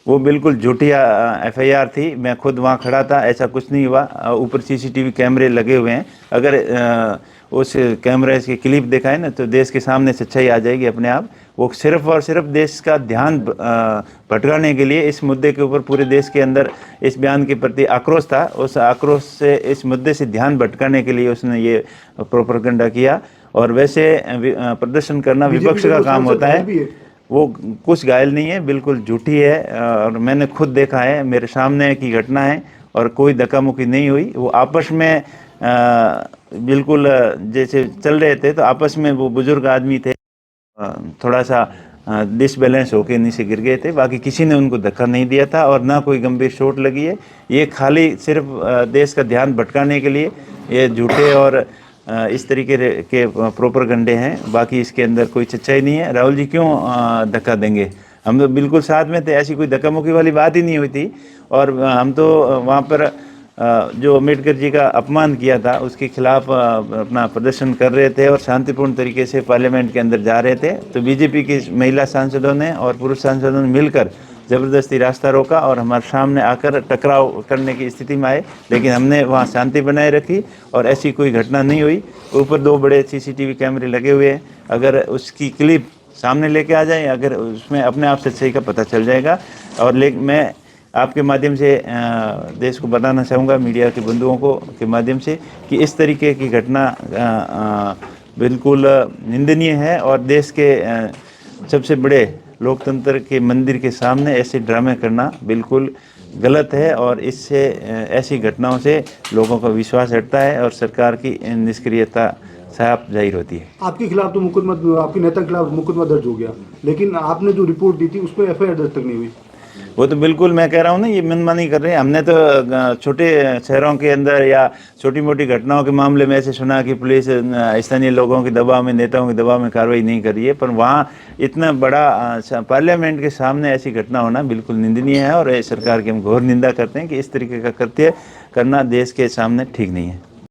वो बिल्कुल झूठी एफआईआर थी। मैं खुद वहाँ खड़ा था, ऐसा कुछ नहीं हुआ। ऊपर सीसीटीवी कैमरे लगे हुए हैं। अगर उस कैमरे की क्लिप दिखाए ना तो देश के सामने सच्चाई आ जाएगी अपने आप। वो सिर्फ और सिर्फ देश का ध्यान भटकाने के लिए इस मुद्दे के ऊपर पूरे देश के अंदर इस बयान के प्रति आक्रोश था। उस आक्रोश से, इस मुद्दे से ध्यान भटकाने के लिए उसने ये प्रोपेगेंडा किया। और वैसे प्रदर्शन करना विपक्ष का काम होता है। वो कुछ घायल नहीं है, बिल्कुल झूठी है। और मैंने खुद देखा है, मेरे सामने की घटना है और कोई धक्का मुक्की नहीं हुई। वो आपस में बिल्कुल जैसे चल रहे थे तो आपस में वो बुजुर्ग आदमी थे, थोड़ा सा डिसबैलेंस होके नीचे गिर गए थे। बाकी किसी ने उनको धक्का नहीं दिया था और ना कोई गंभीर चोट लगी है। ये खाली सिर्फ देश का ध्यान भटकाने के लिए ये झूठे और इस तरीके के प्रोपेगेंडे हैं। बाकी इसके अंदर कोई सच्चाई नहीं है। राहुल जी क्यों धक्का देंगे? हम तो बिल्कुल साथ में थे, ऐसी कोई धक्का मुक्की वाली बात ही नहीं हुई थी। और हम तो वहाँ पर जो अम्बेडकर जी का अपमान किया था उसके खिलाफ अपना प्रदर्शन कर रहे थे और शांतिपूर्ण तरीके से पार्लियामेंट के अंदर जा रहे थे। तो बीजेपी की महिला सांसदों ने और पुरुष सांसदों ने मिलकर ज़बरदस्ती रास्ता रोका और हमारे सामने आकर टकराव करने की स्थिति में आए, लेकिन हमने वहाँ शांति बनाए रखी और ऐसी कोई घटना नहीं हुई। ऊपर 2 बड़े सीसीटीवी कैमरे लगे हुए हैं। अगर उसकी क्लिप सामने लेके आ जाए, अगर उसमें अपने आप सच्चाई का पता चल जाएगा। और मैं आपके माध्यम से देश को बताना चाहूँगा, मीडिया के बंधुओं को के माध्यम से, कि इस तरीके की घटना बिल्कुल निंदनीय है। और देश के सबसे बड़े लोकतंत्र के मंदिर के सामने ऐसे ड्रामे करना बिल्कुल गलत है। और इससे ऐसी घटनाओं से लोगों का विश्वास हटता है और सरकार की निष्क्रियता साफ जाहिर होती है। आपके खिलाफ तो मुकदमा, आपके नेता के खिलाफ मुकदमा दर्ज हो गया, लेकिन आपने जो रिपोर्ट दी थी उसमें एफआईआर दर्ज तक नहीं हुई। वो तो बिल्कुल, मैं कह रहा हूँ ना, ये मनमानी कर रहे हैं। हमने तो छोटे शहरों के अंदर या छोटी मोटी घटनाओं के मामले में ऐसे सुना कि पुलिस स्थानीय लोगों के दबाव में, नेताओं के दबाव में कार्रवाई नहीं कर रही है। पर वहाँ इतना बड़ा पार्लियामेंट के सामने ऐसी घटना होना बिल्कुल निंदनीय है। और सरकार की हम घोर निंदा करते हैं कि इस तरीके का कृत्य करना देश के सामने ठीक नहीं है।